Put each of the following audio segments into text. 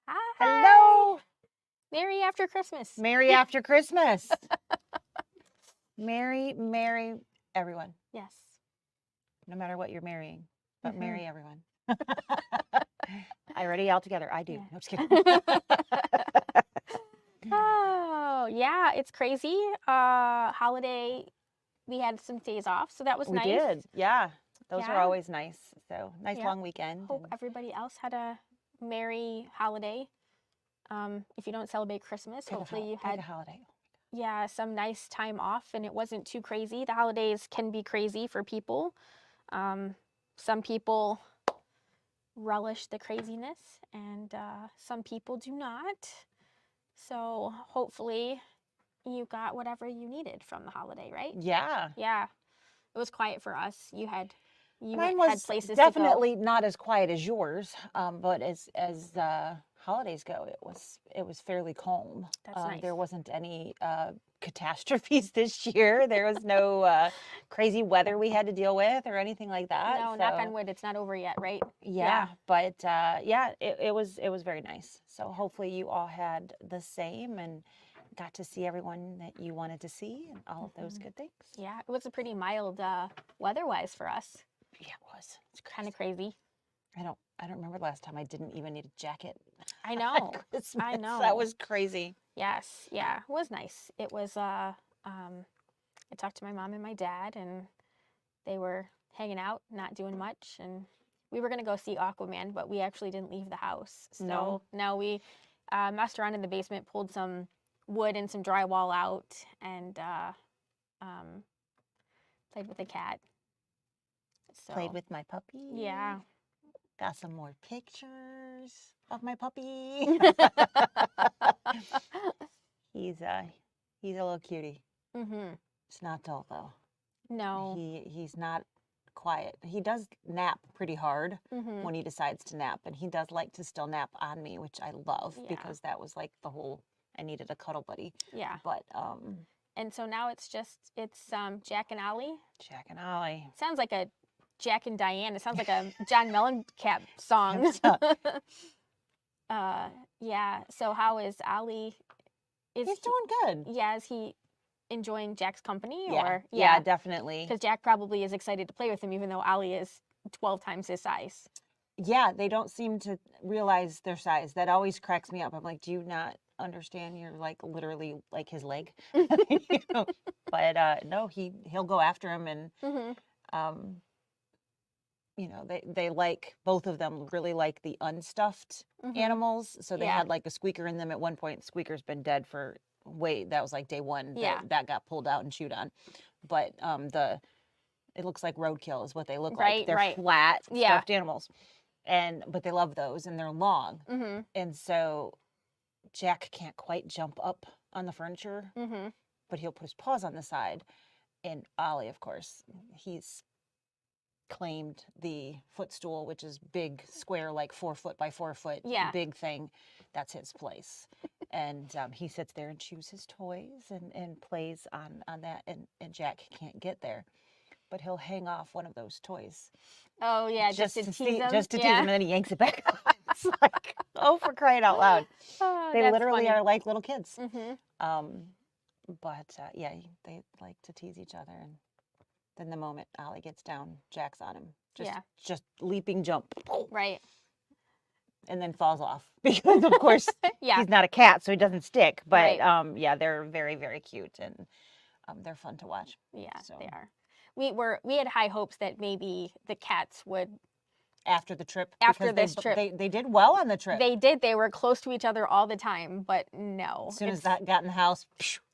Hi. Hello. Merry after Christmas. Merry after Christmas. Merry everyone, Yes. no matter what you're marrying, but Mhm. marry everyone. I already all together. I do. Yeah. No, just kidding. Oh, yeah, it's crazy. Holiday, we had some days off, so that was We nice. did. Yeah. Those are Yeah. always nice. So nice Yep. long weekend. Hope everybody else had a merry holiday. If you don't celebrate Christmas, hopefully you had a holiday. some nice time off and it wasn't too crazy. The holidays can be crazy for people. Some people relish the craziness and some people do not. So hopefully you got whatever you needed from the holiday, right? Yeah. Yeah. It was quiet for us. You had Mine was had places definitely not as quiet as yours, but as holidays go, it was fairly calm. That's nice. There wasn't any catastrophes this year. There was no crazy weather we had to deal with or anything like that. No, knock on wood, it's not over yet, right? Yeah, but it was very nice. So hopefully you all had the same and got to see everyone that you wanted to see and all of those good things. Yeah, it was a pretty mild weather-wise for us. Yeah, it was. It's kind of crazy. I don't remember the last time I didn't even need a jacket. I know. I know. That was crazy. Yes, yeah, it was nice. It was I talked to my mom and my dad and they were hanging out, not doing much, and we were gonna go see Aquaman, but we actually didn't leave the house. So no, we messed around in the basement, pulled some wood and some drywall out, and played with the cat. So, played with my puppy. Yeah. Got some more pictures of my puppy. He's a little cutie. Mhm. It's not dull though. No. He's not quiet. He does nap pretty hard when he decides to nap, and he does like to still nap on me, which I love because that was like the whole I needed a cuddle buddy. Yeah. But and so now it's Jack and Ollie. Jack and Ollie. Sounds like a Jack and Diane. It sounds like a John Mellencamp song. Yeah. So how is Ollie? He's doing good. Yeah. Is he enjoying Jack's company? Yeah. Or yeah, definitely. Because Jack probably is excited to play with him, even though Ollie is 12 times his size. Yeah, they don't seem to realize their size. That always cracks me up. I'm like, do you not understand? You're like literally like his leg. You know? But no, he'll go after him, and you know, they like, both of them really like the unstuffed animals. So they had like a squeaker in them at one point. Squeaker's been dead for that was like day one. That got pulled out and chewed on. But it looks like roadkill is what they look like. They're flat stuffed animals. But they love those and they're long. And so Jack can't quite jump up on the furniture, but he'll put his paws on the side. And Ollie, of course, he's claimed the footstool, which is big, square, like 4 foot by 4 foot, big thing. That's his place. And he sits there and chews his toys and plays on that. And Jack can't get there, but he'll hang off one of those toys. Oh yeah, just to tease him. Just to tease him, and then he yanks it back. It's like, oh, for crying out loud! They literally are like little kids. But yeah, they like to tease each other, and then the moment Ollie gets down, Jack's on him. Just leaping jump. Right. And then falls off because, of course, he's not a cat, so he doesn't stick. But yeah, they're very, very cute, and they're fun to watch. Yeah, they are. We had high hopes that maybe the cats would after the trip. This trip, they did well on the trip. They did. They were close to each other all the time, but no. As soon as that got in the house,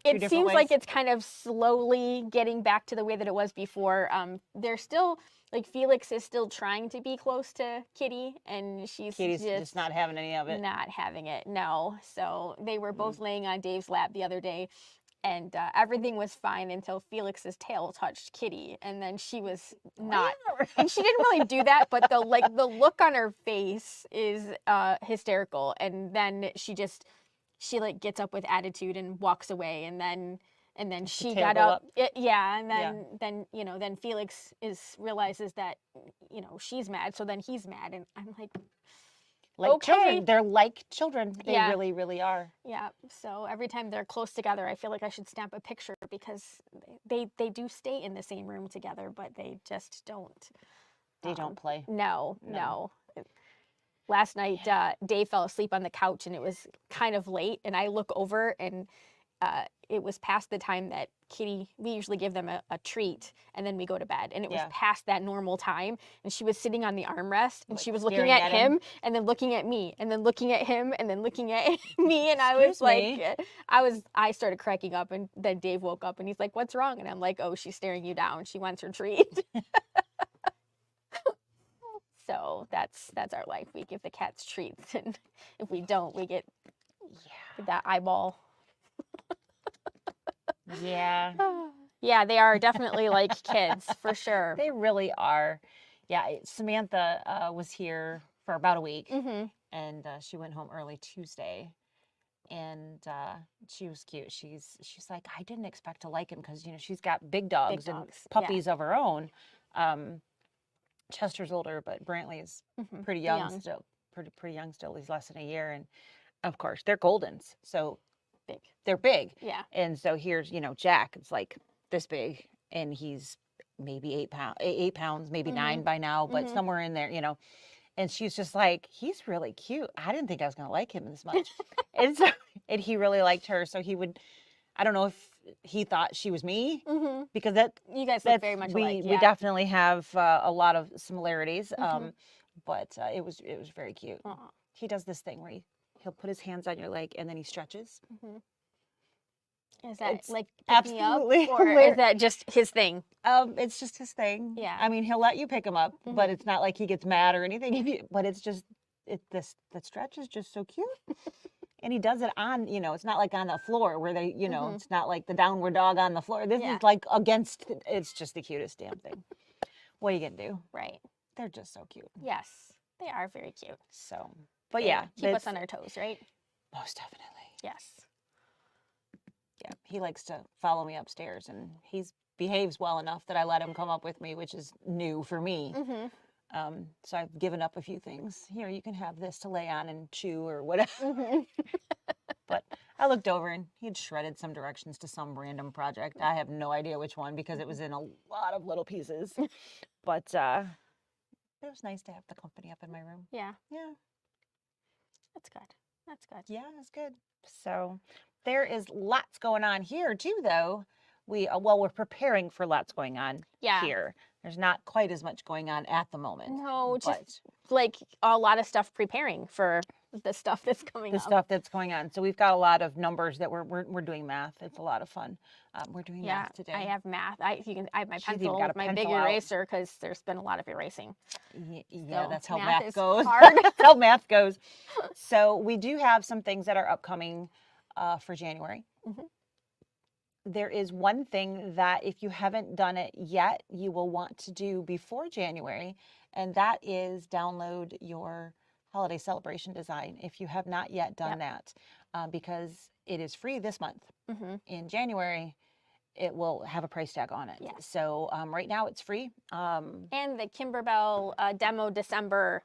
it seems like it's kind of slowly getting back to the way that it was before. They're still like Felix is still trying to be close to Kitty, and Kitty's just not having any of it. Not having it. No. So they were both laying on Dave's lap the other day. And everything was fine until Felix's tail touched Kitty, and then she was not. And she didn't really do that, but the look on her face is hysterical. And then she like gets up with attitude and walks away, and then she got up. And then Felix realizes that she's mad, so then he's mad, and I'm like, like children. They're like children. They really, really are. Yeah. So every time they're close together, I feel like I should snap a picture because they do stay in the same room together, but they just don't. They don't play. No. Last night, Dave fell asleep on the couch, and it was kind of late, and I look over, and it was past the time that Kitty, we usually give them a treat, and then we go to bed, and it was past that normal time, and she was sitting on the armrest, and she was looking at him, and then looking at me, and then looking at him, and then looking at me, and I was like, I started cracking up, and then Dave woke up, and he's like, what's wrong? And I'm like, oh, she's staring you down. She wants her treat. So that's our life. We give the cats treats, and if we don't, we get that eyeball. Yeah. Yeah, they are definitely like kids, for sure. They really are. Yeah, Samantha was here for about a week, and she went home early Tuesday, and she was cute. She's like, I didn't expect to like him because, you know, she's got big dogs and puppies of her own. Chester's older, but Brantley is pretty young still. Pretty young still. He's less than a year, and of course they're Goldens, so they're big. Yeah. And so here's, you know, Jack. It's like this big, and he's maybe 8 pounds, maybe 9 by now, but somewhere in there, you know. And she's just like, he's really cute. I didn't think I was gonna like him this much. and so, and he really liked her. So he would. I don't know if he thought she was me, because you guys look very much alike. We definitely have a lot of similarities, but it was very cute. Aww. He does this thing where he'll put his hands on your leg and then he stretches. Is that It's like absolutely up, or is that just his thing? It's just his thing. Yeah. I mean, he'll let you pick him up, but it's not like he gets mad or anything. But it's just the stretch is just so cute. And he does it on, you know, it's not like on the floor where they, you know, it's not like the downward dog on the floor. This is like against, it's just the cutest damn thing. What are you going to do? Right. They're just so cute. Yes, they are very cute. So, but yeah. Keep us on our toes, right? Most definitely. Yes. Yeah. He likes to follow me upstairs, and he behaves well enough that I let him come up with me, which is new for me. So I've given up a few things. Here, you can have this to lay on and chew or whatever. But I looked over and he had shredded some directions to some random project. I have no idea which one because it was in a lot of little pieces. But it was nice to have the company up in my room. Yeah. Yeah. That's good. That's good. Yeah, it's good. So there is lots going on here too, though. We're preparing for lots going on here. There's not quite as much going on at the moment. No, just like a lot of stuff preparing for the stuff that's coming up. The stuff that's going on. So we've got a lot of numbers that we're doing math. It's a lot of fun. We're doing math today. I have math. I have my pencil, my big out. eraser, because there's been a lot of erasing. Yeah, so that's how math goes. Hard. That's how math goes. So we do have some things that are upcoming for January. There is one thing that if you haven't done it yet, you will want to do before January, and that is download your holiday celebration design if you have not yet done that, because it is free this month. In January, it will have a price tag on it. So right now it's free. And the Kimberbell demo December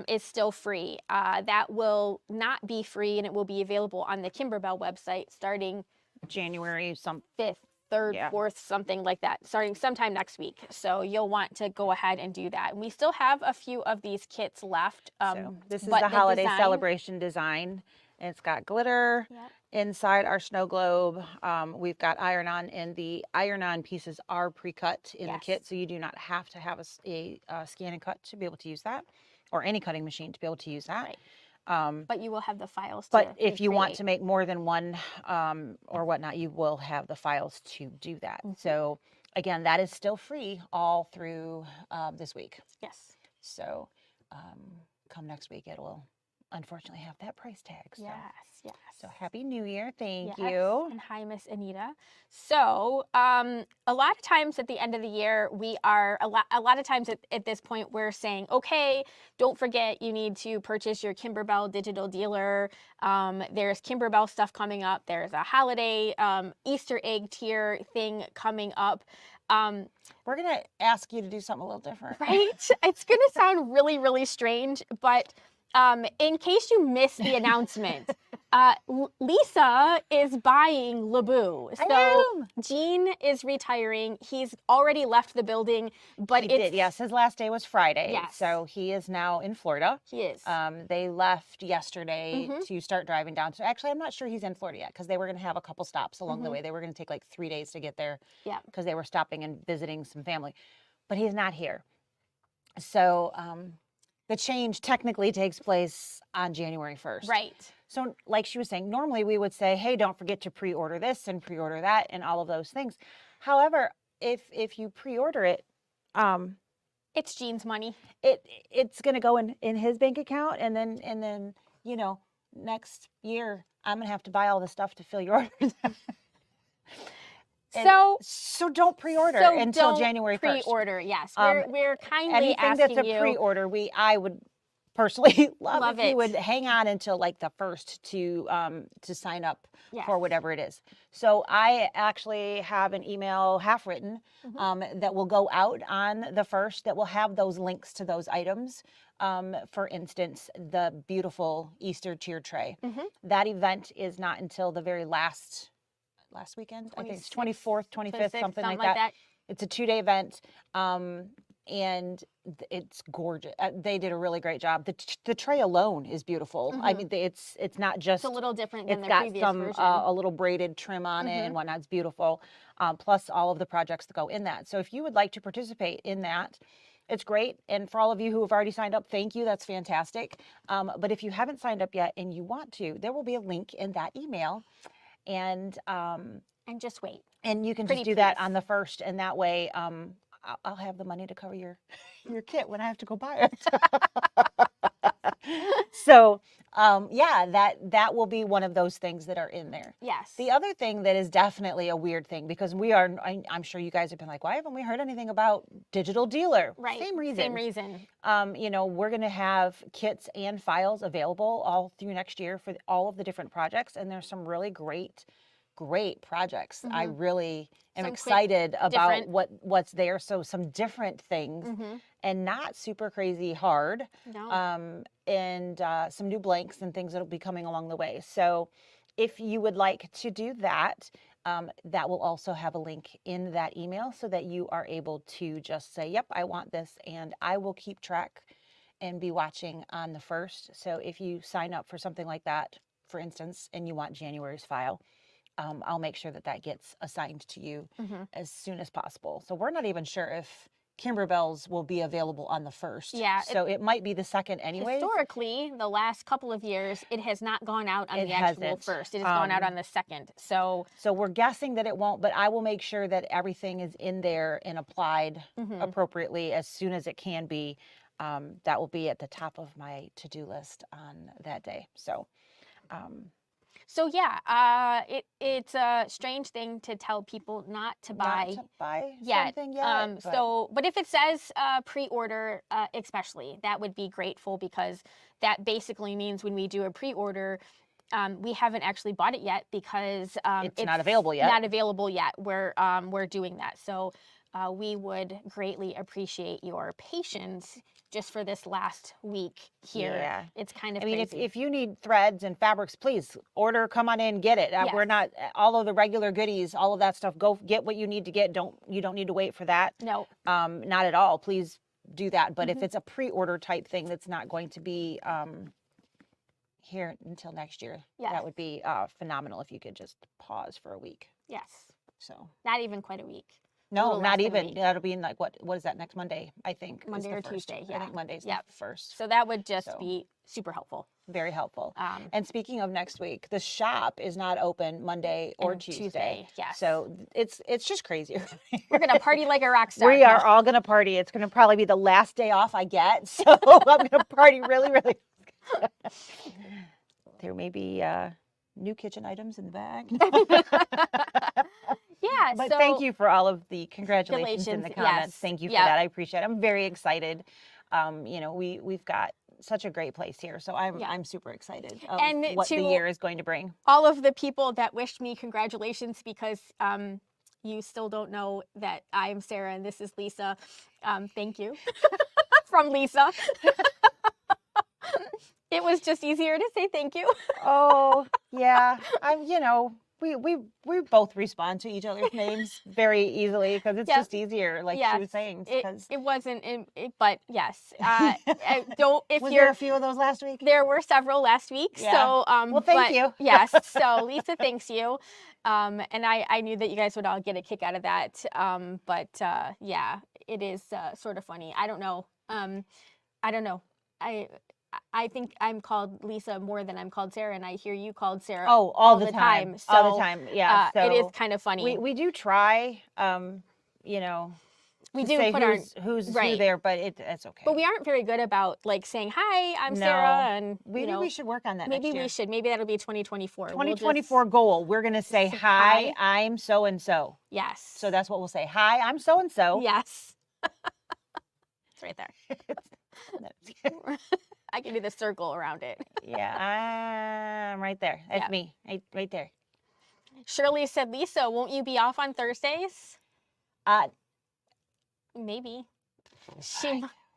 is still free. That will not be free, and it will be available on the Kimberbell website starting January 5th, 3rd, 4th, something like that, starting sometime next week. So you'll want to go ahead and do that. And we still have a few of these kits left. So this is the holiday celebration design. It's got glitter inside our snow globe. We've got iron-on, and the iron-on pieces are pre-cut in the kit, so you do not have to have a scan and cut to be able to use that, or any cutting machine to be able to use that. Right. But you will have the files. But if you want to make more than one or whatnot, you will have the files to do that. So again, that is still free all through this week. Yes. So come next week, it will unfortunately have that price tag. So. Yes. So happy New Year. Thank you. And hi, Miss Anita. So a lot of times at the end of the year, we are, a lot of times at this point, we're saying, okay, don't forget you need to purchase your Kimberbell digital dealer. There's Kimberbell stuff coming up. There's a holiday Easter egg tier thing coming up. We're going to ask you to do something a little different. Right? It's going to sound really, really strange, but In case you missed the announcement, Lisa is buying Laboo. So Gene is retiring. He's already left the building, but he did. Yes, his last day was Friday. Yes. So he is now in Florida. He is. They left yesterday to start driving down. So actually, I'm not sure he's in Florida yet because they were going to have a couple stops along the way. They were going to take like 3 days to get there. Yeah. Because they were stopping and visiting some family, but he's not here. So the change technically takes place on January 1st. Right. So like she was saying, normally we would say, hey, don't forget to pre-order this and pre-order that and all of those things. However, if you pre-order it, it's Gene's money. It's going to go in his bank account, and then you know, next year I'm going to have to buy all the stuff to fill your orders. So don't pre-order until January 1st. Pre-order, yes. We're kindly anything asking that's a pre-order, I would personally love if you would hang on until like the 1st to sign up for whatever it is. So I actually have an email half written that will go out on the 1st that will have those links to those items. For instance, the beautiful Easter cheer tray. That event is not until the very last weekend. I think it's 24th, 25th, something like that. It's a 2-day event. And it's gorgeous. They did a really great job. The tray alone is beautiful. I mean, it's not just. It's a little different than the previous version. It's got a little braided trim on it and whatnot. It's beautiful. Plus all of the projects that go in that. So if you would like to participate in that, it's great. And for all of you who have already signed up, thank you. That's fantastic. But if you haven't signed up yet and you want to, there will be a link in that email. And just wait. And you can just do that on the 1st, and that way I'll have the money to cover your kit when I have to go buy it. So that will be one of those things that are in there. Yes. The other thing that is definitely a weird thing, because I'm sure you guys have been like, why haven't we heard anything about digital dealer? Right. Same reason. Same reason. You know, we're going to have kits and files available all through next year for all of the different projects, and there's some really great projects. I really am excited about what's there. So some different things and not super crazy hard. No. And some new blanks and things that'll be coming along the way. So if you would like to do that, that will also have a link in that email so that you are able to just say, yep, I want this, and I will keep track and be watching on the 1st. So if you sign up for something like that, for instance, and you want January's file, I'll make sure that gets assigned to you as soon as possible. So we're not even sure if Kimberbell's will be available on the 1st. Yeah. So it might be the 2nd anyway. Historically, the last couple of years, it has not gone out on the actual 1st. It has gone out on the 2nd. So we're guessing that it won't, but I will make sure that everything is in there and applied appropriately as soon as it can be. That will be at the top of my to-do list on that day. So yeah, it's a strange thing to tell people not to buy yet. Something yet. But if it says pre-order, especially, that would be grateful, because that basically means when we do a pre-order, we haven't actually bought it yet because it's not available yet. Not available yet. We're doing that. So we would greatly appreciate your patience just for this last week here. Yeah. It's kind of crazy. Mean, if you need threads and fabrics, please order, come on in, get it. Yes. We're not, all of the regular goodies, all of that stuff, go get what you need to get. You don't need to wait for that. No. Not at all. Please do that. But if it's a pre-order type thing that's not going to be here until next year, that would be phenomenal if you could just pause for a week. Yes. So. Not even quite a week. No, not even. That'll be in like, what is that, next Monday, I think. Monday or Tuesday, I think Monday's the 1st. So that would just be super helpful. Very helpful. And speaking of next week, the shop is not open Monday or Tuesday. Yes. So it's just crazy. We're going to party like a rock star. We are all going to party. It's going to probably be the last day off I get. So I'm going to party really, really. There may be new kitchen items in the bag. Yeah, but thank you for all of the congratulations in the comments. Yes. Thank you for that. I appreciate it. I'm very excited. You know, we've got such a great place here, so I'm super excited of what the year is going to bring. All of the people that wished me congratulations, because you still don't know that I am Sarah and this is Lisa. Thank you from Lisa. it was just easier to say thank you. Oh, yeah. We both respond to each other's names very easily because it's just easier, like she was saying. It wasn't, but yes. I don't, if was you're, there a few of those last week? There were several last week. Yeah. So, well, thank you. Yes. So Lisa thanks you. And I knew that you guys would all get a kick out of that. Yeah, it is sort of funny. I don't know. I don't know. I think I'm called Lisa more than I'm called Sarah, and I hear you called Sarah. Oh, all the time. So, all the time. Yeah. So it is kind of funny. We do try, we to do say put who's right. who there, but it's okay. But we aren't very good about like saying, hi, I'm Sarah. And maybe we should work on that maybe next year. we should. Maybe that'll be 2024. 2024 goal. We're going to say, hi, I'm so-and-so. Yes. So that's what we'll say. Hi, I'm so-and-so. Yes. It's right there. I can do the circle around it. Yeah, I'm right there. That's me, right there. Shirley said, Lisa, won't you be off on Thursdays? Maybe.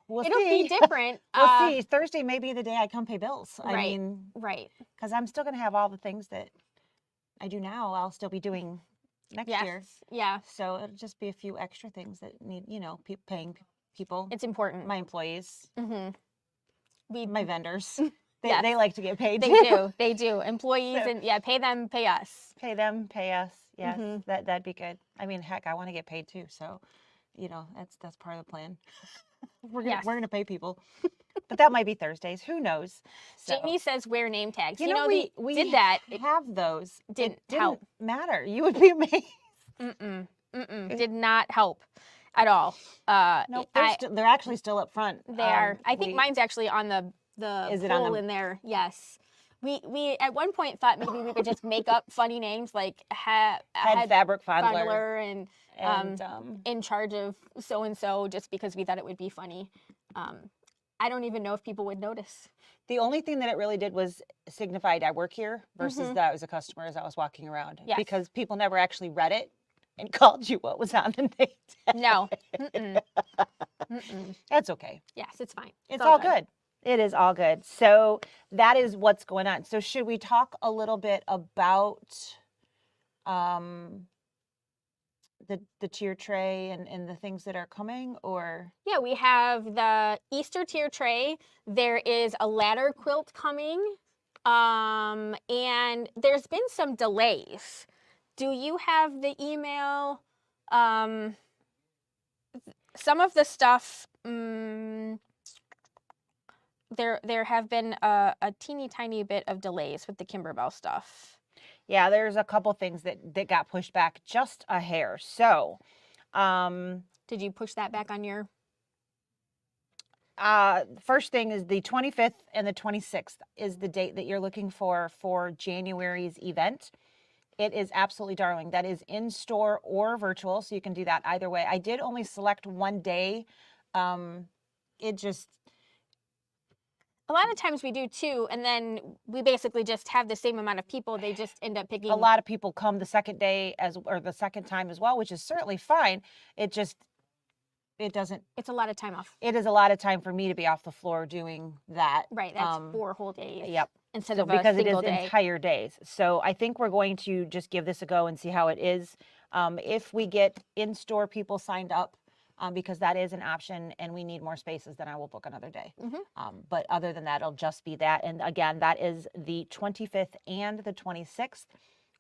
We'll It'll see. be different. We'll see. Thursday may be the day I come pay bills. Right. I mean, right. Because I'm still going to have all the things that I do now. I'll still be doing next year. Yeah. So it'll just be a few extra things that need, paying people. It's important. My employees. Mm-hmm. My vendors. They like to get paid. They do. Employees and pay them, pay us. Pay them, pay us. Yes, that'd be good. I mean, heck, I want to get paid too. So, that's part of the plan. We're gonna pay people, but that might be Thursdays. Who knows? So. Jamie says wear name tags. We did that. Have those. Didn't help. Matter. You would be amazed. Did not help at all. No, they're actually still up front. They are. I think mine's actually on the pole in there. Yes. We at one point thought maybe we could just make up funny names like head fabric fondler and in charge of so and so, just because we thought it would be funny. I don't even know if people would notice. The only thing that it really did was signified I work here versus that I was a customer as I was walking around. Yes. Because people never actually read it and called you what was on the name tag. No. That's okay. Yes, it's fine. It's all good. It is all good. So that is what's going on. So should we talk a little bit about the tier tray and the things that are coming, or? Yeah, we have the Easter tier tray. There is a ladder quilt coming, and there's been some delays. Do you have the email? Some of the stuff, there have been a teeny tiny bit of delays with the Kimberbell stuff. Yeah, there's a couple things that got pushed back just a hair. So, did you push that back on your? First thing is the 25th and the 26th is the date that you're looking for January's event. It is absolutely darling. That is in store or virtual, so you can do that either way. I did only select one day. A lot of times we do two, and then we basically just have the same amount of people. They just end up picking. A lot of people come the second day or the second time as well, which is certainly fine. It doesn't. It's a lot of time off. It is a lot of time for me to be off the floor doing that. Right, that's 4 whole days. Yep. Instead of a single day. Because it is entire days. So I think we're going to just give this a go and see how it is. If we get in-store people signed up, because that is an option and we need more spaces, then I will book another day. But other than that, it'll just be that. And again, that is the 25th and the 26th.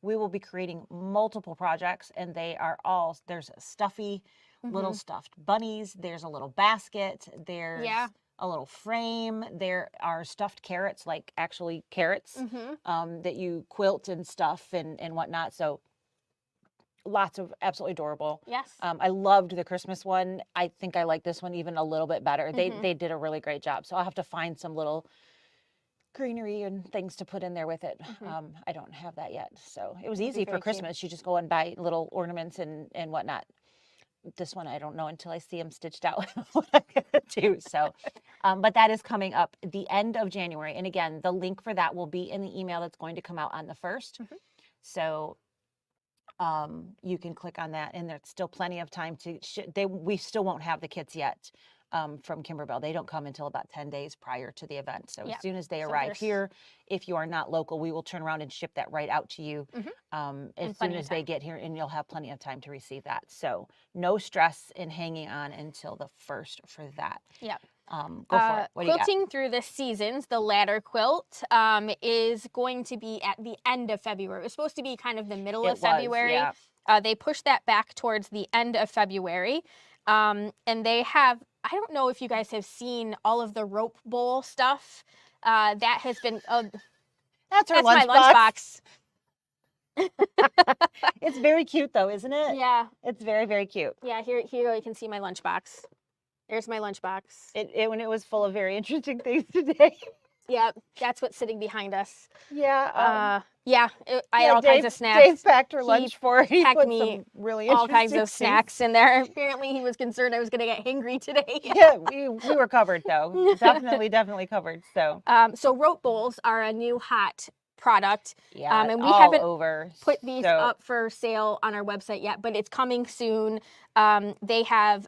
We will be creating multiple projects, and they are all, there's stuffy little stuffed bunnies. There's a little basket. There's a little frame. There are stuffed carrots, like actually carrots, that you quilt and stuff and whatnot. So lots of absolutely adorable. Yes. I loved the Christmas one. I think I like this one even a little bit better. They did a really great job. So I'll have to find some little greenery and things to put in there with it. I don't have that yet. So it was easy for Christmas. You just go and buy little ornaments and whatnot. This one, I don't know until I see them stitched out what I'm going to do. So, but that is coming up the end of January. And again, the link for that will be in the email that's going to come out on the 1st. So you can click on that, and there's still plenty of time to we still won't have the kits yet. from Kimberbell. They don't come until about 10 days prior to the event. So Yeah. as soon as they So arrive there's- here, if you are not local, we will turn around and ship that right out to you In as soon plenty of as they time. get here, and you'll have plenty of time to receive that. So no stress in hanging on until the 1st for that. Yep. Go for it. What do you got? Quilting through the seasons, the ladder quilt is going to be at the end of February. It was supposed to be kind of the middle of February. Yeah. They pushed that back towards the end of February. And they have, I don't know if you guys have seen all of the rope bowl stuff. That has been, That's my lunchbox. It's very cute though, isn't it? Yeah. It's very, very cute. Yeah, here you can see my lunchbox. There's my lunchbox. When it was full of very interesting things today. Yep, that's what's sitting behind us. Yeah. I had all kinds of snacks. Dave packed her lunch for her. He put me some really all kinds interesting of snacks in there. Apparently, he was concerned I was going to get hangry today. Yeah, we were covered though. Definitely covered. So. So rope bowls are a new hot product. Yeah, and we all haven't over. put these up for sale on our website yet, but it's coming soon. They have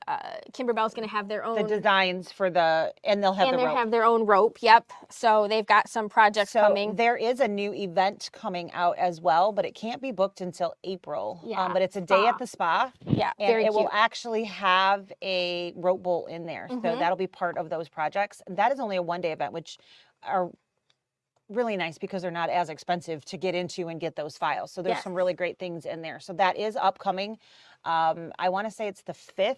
Kimberbell's going to have their own the designs for and they'll have have their own rope. Yep. So they've got some projects coming. There is a new event coming out as well, but it can't be booked until April. Yeah. But it's a day at the spa. Yeah. And very it cute. will actually have a rope bowl in there. So that'll be part of those projects. And that is only a 1-day event, which are really nice because they're not as expensive to get into and get those files. So there's some really great things in there. So that is upcoming. I want to say it's the 5th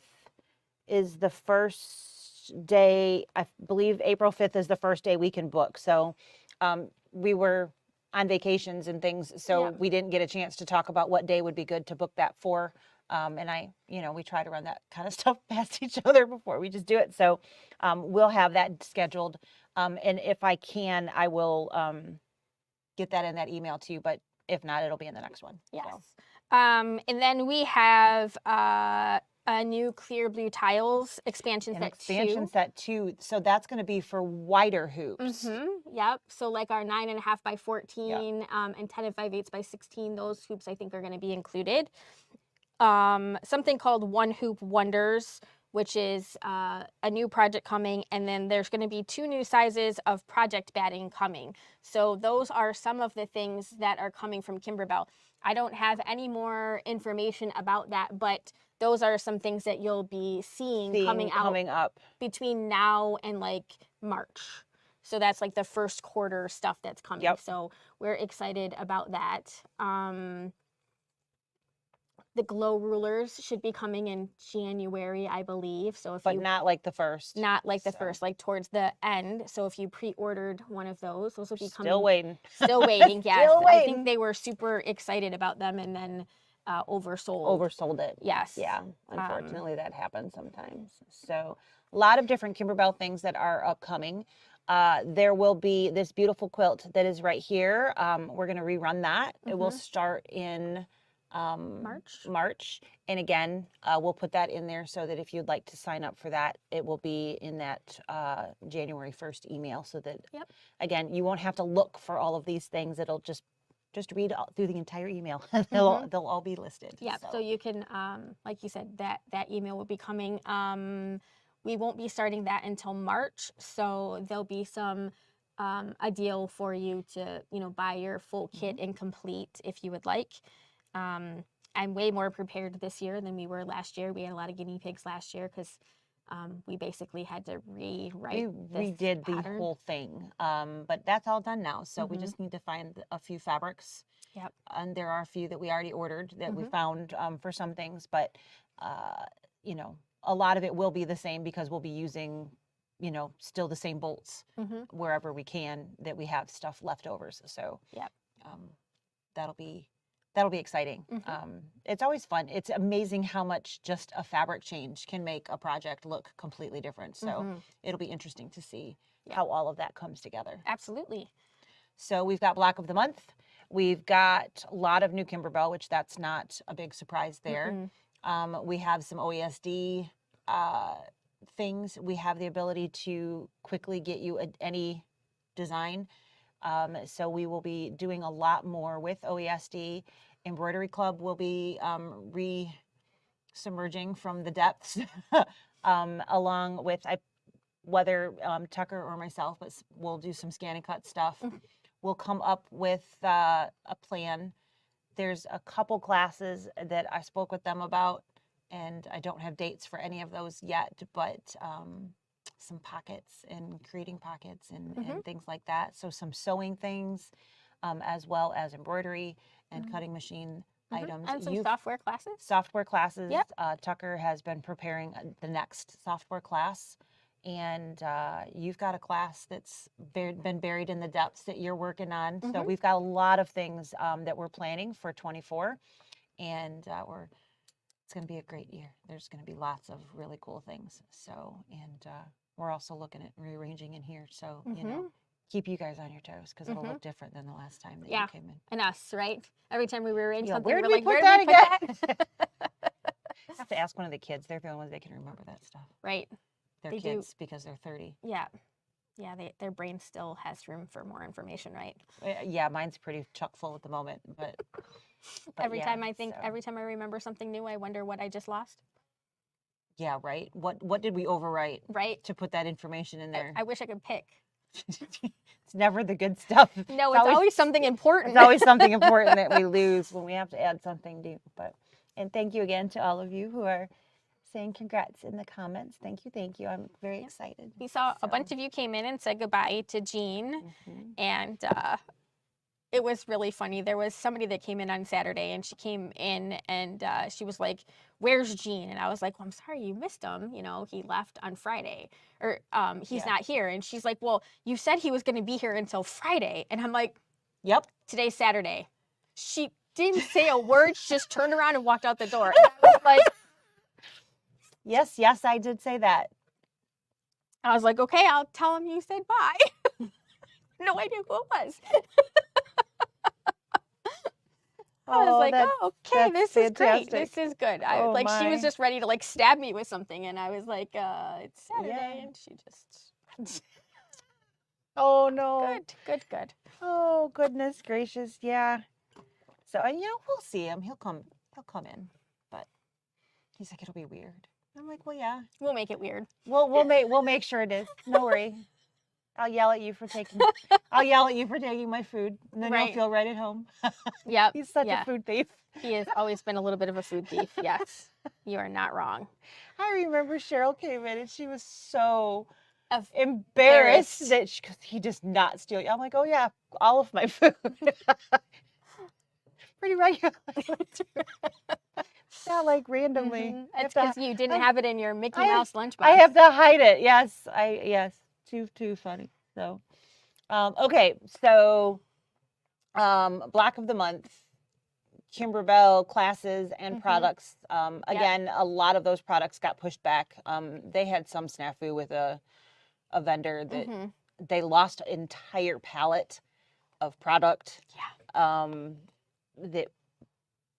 is the first day. I believe April 5th is the first day we can book. So we were on vacations and things, so we didn't get a chance to talk about what day would be good to book that for. And we try to run that kind of stuff past each other before we just do it. So we'll have that scheduled. And if I can, I will get that in that email to you. But if not, it'll be in the next one. Yes. So. And then we have a new clear blue tiles expansion set 2. So that's going to be for wider hoops. Yep. So like our 9.5 by 14 and 10 5/8 by 16. Those hoops I think are going to be included. Something called One Hoop Wonders, which is a new project coming, and then there's going to be 2 new sizes of project batting coming. So those are some of the things that are coming from Kimberbell. I don't have any more information about that, but those are some things that you'll be seeing coming up between now and like March. So that's like the first quarter stuff that's coming. So we're excited about that. The glow rulers should be coming in January, I believe. So not like the first. Not like the first, like towards the end. So if you pre-ordered one of those will be coming. Still waiting. Still waiting, yes. Still waiting. I think they were super excited about them and then oversold it. Yes. Yeah. Unfortunately, that happens sometimes. So a lot of different Kimberbell things that are upcoming. There will be this beautiful quilt that is right here. We're going to rerun that. It will start in March. And again, we'll put that in there so that if you'd like to sign up for that, it will be in that January 1st email so that, again, you won't have to look for all of these things. It'll just read through the entire email. They'll all be listed. Yeah, so you can, like you said, that email will be coming. We won't be starting that until March, so there'll be a deal for you to, buy your full kit and complete if you would like. I'm way more prepared this year than we were last year. We had a lot of guinea pigs last year because we basically had to rewrite we did the whole thing, but that's all done now. So we just need to find a few fabrics. Yep. And there are a few that we already ordered that we found for some things, but a lot of it will be the same because we'll be using still the same bolts wherever we can that we have stuff leftovers. So that'll be exciting. It's always fun. It's amazing how much just a fabric change can make a project look completely different. So it'll be interesting to see how all of that comes together. Absolutely. So we've got Block of the Month. We've got a lot of new Kimberbell, which that's not a big surprise there. We have some OESD things. We have the ability to quickly get you any design. So we will be doing a lot more with OESD. Embroidery Club will be re-submerging from the depths along with whether Tucker or myself, but we'll do some scan and cut stuff. We'll come up with a plan. There's a couple classes that I spoke with them about, and I don't have dates for any of those yet, but some pockets and creating pockets and things like that. So some sewing things, as well as embroidery and cutting machine items. And some software classes. Software classes. Yep. Tucker has been preparing the next software class. And you've got a class that's been buried in the depths that you're working on. So we've got a lot of things that we're planning for 24. And it's going to be a great year. There's going to be lots of really cool things. So, and we're also looking at rearranging in here. So, you know, keep you guys on your toes because it'll look different than the last time that you came in. And us, right? Every time we rearrange something, where we're did like, we put where did we that put that? I have to ask one of the kids. They're the only ones that can remember that stuff. Right. They're They kids do. because they're 30. Yeah. Yeah, their brain still has room for more information, right? Yeah, mine's pretty chock full at the moment, but every time I remember something new, I wonder what I just lost. Yeah, right. What did we overwrite? Right. To put that information in there. I wish I could pick. It's never the good stuff. No, it's always something important. It's always something important that we lose when we have to add something new. And thank you again to all of you who are saying congrats in the comments. Thank you. I'm very excited. We saw a bunch of you came in and said goodbye to Jean, and it was really funny. There was somebody that came in on Saturday, and she came in and she was like, "Where's Gene?" And I was like, "Well, I'm sorry you missed him. You know, he left on Friday, or he's not here." And she's like, "Well, you said he was going to be here until Friday." And I'm like, "Yep, today's Saturday." She didn't say a word. She just turned around and walked out the door. And I was like, yes, I did say that. I was like, "Okay, I'll tell him you said bye." No idea who it was. I was like, "Oh, okay, this is great. This is good." She was just ready to like stab me with something, and I was like, "It's Saturday," and she just. Oh no. Good. Oh goodness gracious, yeah. So we'll see him. He'll come in, but he's like, it'll be weird. I'm like, well, yeah. We'll make it weird. We'll make sure it is. No worry. I'll yell at you for taking my food, and then you'll feel right at home. Yep. He's such a food thief. He has always been a little bit of a food thief. Yes, you are not wrong. I remember Cheryl came in and she was so embarrassed that he does not steal. I'm like, oh yeah, all of my food. Pretty regularly. Not like randomly. It's because you didn't have it in your Mickey Mouse lunchbox. I have to hide it. Yes, too funny. So, okay, so block of the month, Kimberbell classes and products. Again, a lot of those products got pushed back. They had some snafu with a vendor that they lost an entire pallet of product. That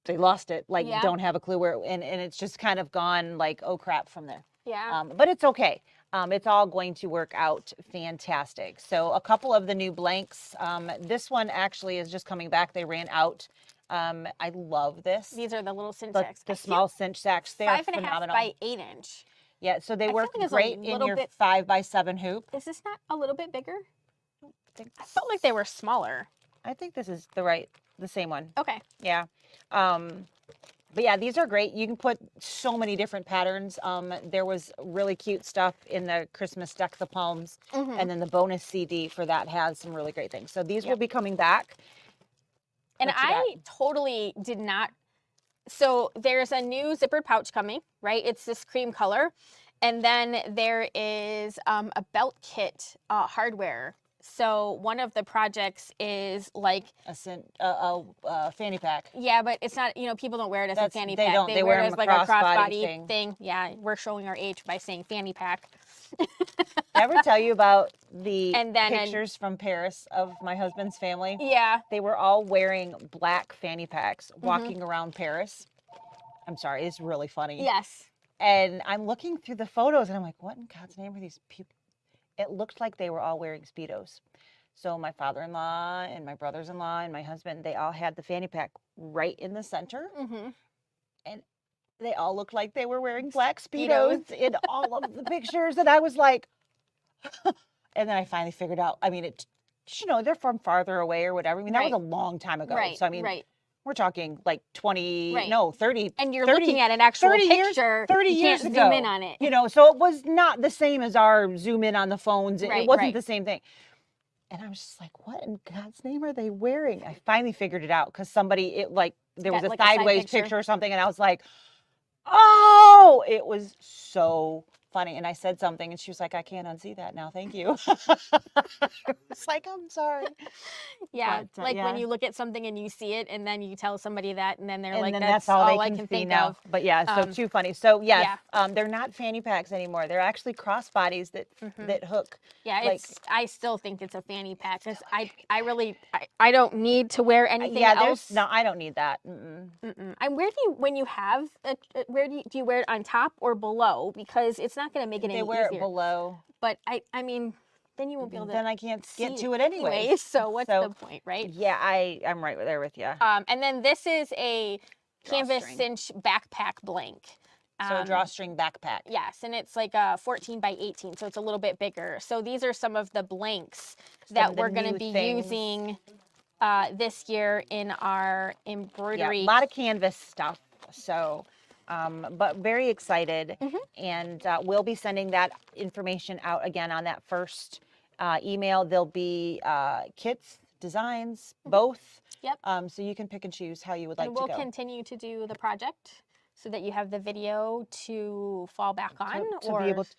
they lost it, don't have a clue where, and it's just kind of gone like, oh crap, from there. Yeah. But it's okay. It's all going to work out fantastic. So a couple of the new blanks. This one actually is just coming back. They ran out. I love this. These are the little cinch sacks. The small cinch sacks. They're 5.5 phenomenal. by 8 inch. Yeah, so they work great in your 5x7 hoop. Is this not a little bit bigger? I felt like they were smaller. I think this is the same one. Okay. Yeah. But yeah, these are great. You can put so many different patterns. There was really cute stuff in the Christmas Deck the Palms, and then the bonus CD for that has some really great things. So these will be coming back. And I totally did not. So there's a new zippered pouch coming, right? It's this cream color. And then there is a belt kit hardware. So one of the projects is like a fanny pack. Yeah, but it's not, people don't wear it as a fanny pack. They wear it as like a crossbody thing. Yeah, we're showing our age by saying fanny pack. Ever tell you about the pictures from Paris of my husband's family? Yeah. They were all wearing black fanny packs walking around Paris. I'm sorry, it's really funny. Yes. And I'm looking through the photos and I'm like, what in God's name are these people? It looked like they were all wearing Speedos. So my father-in-law and my brothers-in-law and my husband, they all had the fanny pack right in the center. And they all looked like they were wearing black Speedos in all of the pictures. And I was like, and then I finally figured out, I mean, they're from farther away or whatever. I mean, that was a long time ago. Right. So, I mean, we're talking like 30. And you're 30, looking at an actual 30 picture. 30 you years can't ago. zoom in on it. So it was not the same as our zoom in on the phones. It wasn't the same thing. And I was just like, what in God's name are they wearing? I finally figured it out because there was a sideways picture or something. And I was like, oh, it was so funny. And I said something and she was like, I can't unsee that now. Thank you. It's like, I'm sorry. Yeah. But, when you look at something and you see it and then you tell somebody that and then they're like, then that's all I can think now. of. But yeah, so too funny. So yes, they're not fanny packs anymore. They're actually crossbodies that hook. Yeah, I still think it's a fanny pack because I don't need to wear anything else. No, I don't need that. And when you have do you wear it on top or below? Because it's not going to make it any easier. They wear it below. But I mean, then you won't be able to. Then I can't get to it anyway. So what's the point, right? Yeah, I'm right there with you. And then this is a canvas cinch backpack blank. So a drawstring backpack. Yes, and it's like a 14 by 18, so it's a little bit bigger. So these are some of the blanks that we're going to be using this year in our embroidery. Yeah, a lot of canvas stuff. So, but very excited. And we'll be sending that information out again on that first email. There'll be kits, designs, both. Yep. So you can pick and choose how you would like to go. And we'll continue to do the project so that you have the video to fall back on to or be able to.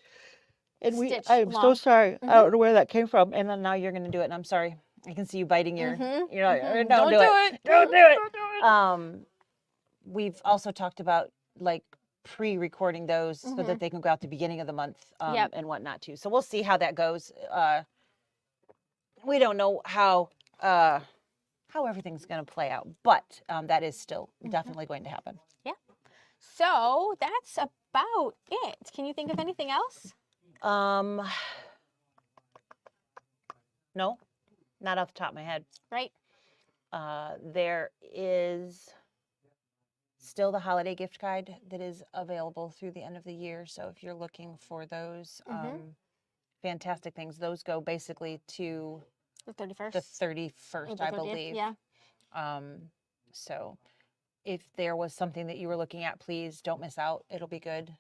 And I'm so sorry. I don't know where that came from. And then now you're going to do it. And I'm sorry. I can see you biting your. Don't do it. Don't do it. We've also talked about like pre-recording those so that they can go out the beginning of the month and whatnot too. So we'll see how that goes. We don't know how everything's going to play out, but that is still definitely going to happen. Yeah. So that's about it. Can you think of anything else? No, not off the top of my head. Right. There is still the holiday gift guide that is available through the end of the year. So if you're looking for those fantastic things, those go basically to the 31st. The 31st, I believe. Yeah. So if there was something that you were looking at, please don't miss out. It'll be good.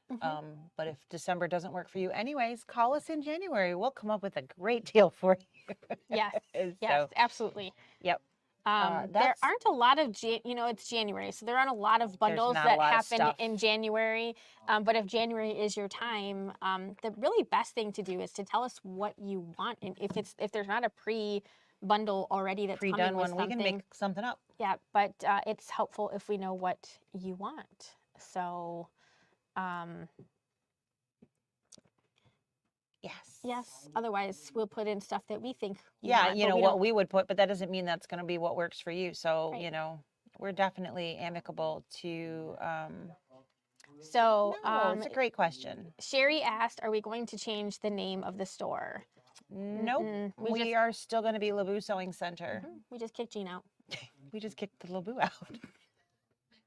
But if December doesn't work for you anyways, call us in January. We'll come up with a great deal for you. Yes. Yes, absolutely. Yep. There aren't a lot of, it's January, so there aren't a lot of bundles that happen in January. But if January is your time, the really best thing to do is to tell us what you want. And if there's not a pre-bundle already that's pre-done coming with one, we can make something up. Yeah, but it's helpful if we know what you want. So, yes. Otherwise, we'll put in stuff that we think. What we would put, but that doesn't mean that's going to be what works for you. So, we're definitely amicable to. It's a great question. Sherry asked, "Are we going to change the name of the store?" Nope. We are still going to be LeBou Sewing Center. We just kicked Jean out. We just kicked the LeBou out.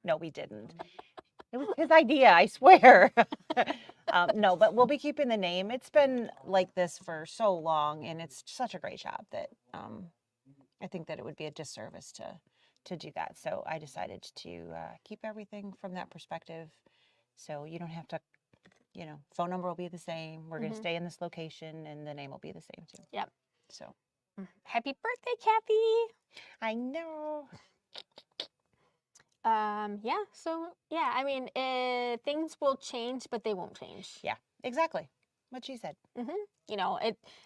No, we didn't. It was his idea, I swear. No, but we'll be keeping the name. It's been like this for so long, and it's such a great shop that I think that it would be a disservice to do that. So I decided to keep everything from that perspective. So you don't have to, phone number will be the same. We're going to stay in this location, and the name will be the same too. Yep. So. Happy birthday, Kathy. I know. I mean, things will change, but they won't change. Yeah, exactly. What she said.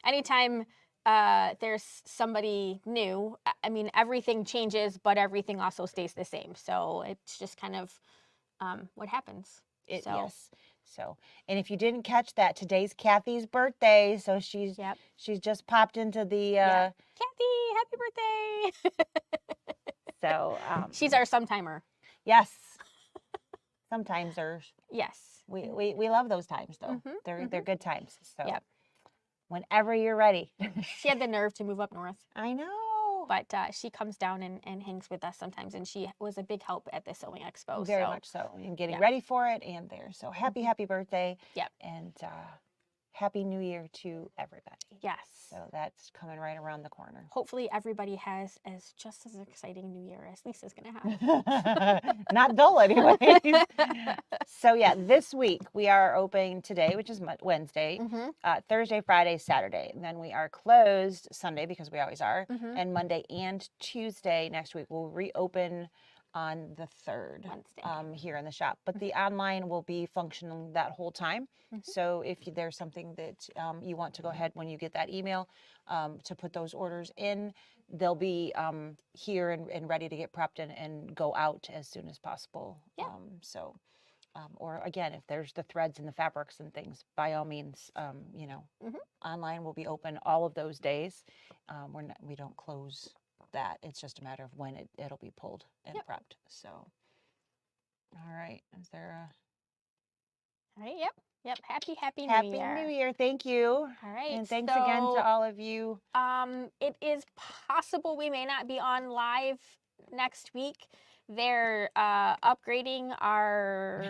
Anytime there's somebody new, I mean, everything changes, but everything also stays the same. So it's just kind of what happens. Yes. So, and if you didn't catch that, today's Kathy's birthday. So she's just popped into the Kathy, happy birthday. So she's our sometimer. Yes. Sometimesers. Yes. We love those times though. They're good times. So whenever you're ready. She had the nerve to move up north. I know. But she comes down and hangs with us sometimes, and she was a big help at the Sewing Expo. Very much so, and getting ready for it and there. So happy birthday. Yep. And Happy New Year to everybody. Yes. So that's coming right around the corner. Hopefully everybody has just as exciting New Year as Lisa's going to have. Not dull anyways. So yeah, this week we are open today, which is Wednesday, Thursday, Friday, Saturday. And then we are closed Sunday because we always are. And Monday and Tuesday next week we'll reopen on the 3rd here in the shop. But the online will be functioning that whole time. So if there's something that you want to go ahead when you get that email to put those orders in, they'll be here and ready to get prepped and go out as soon as possible. Or again, if there's the threads and the fabrics and things, by all means, online will be open all of those days. We don't close that. It's just a matter of when it'll be pulled and prepped. So, all right. Is there a... All right. Yep. Happy New Year. Happy New Year. Thank you. All right. And thanks again to all of you. It is possible we may not be on live next week. They're upgrading our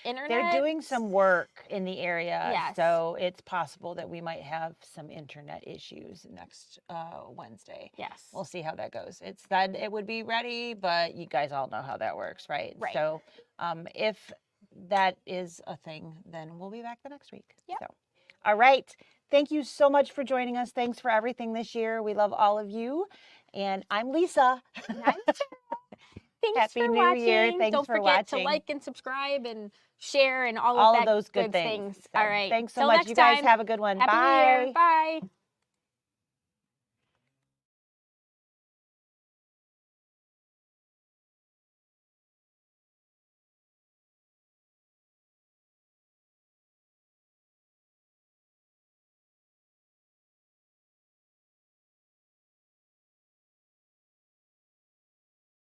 internet. They're doing some work in the area. Yes. So it's possible that we might have some internet issues next Wednesday. Yes. We'll see how that goes. It's that it would be ready, but you guys all know how that works, right? Right. So if that is a thing, then we'll be back the next week. Yep. So, all right. Thank you so much for joining us. Thanks for everything this year. We love all of you. And I'm Lisa. And I'm Sarah. Thanks Happy for New watching. Year. Thanks Don't for forget watching. to like and subscribe and share and all of those good things. things. So, all right. Thanks so Till much. next You guys time. have a good one. Happy Bye. New Year. Bye.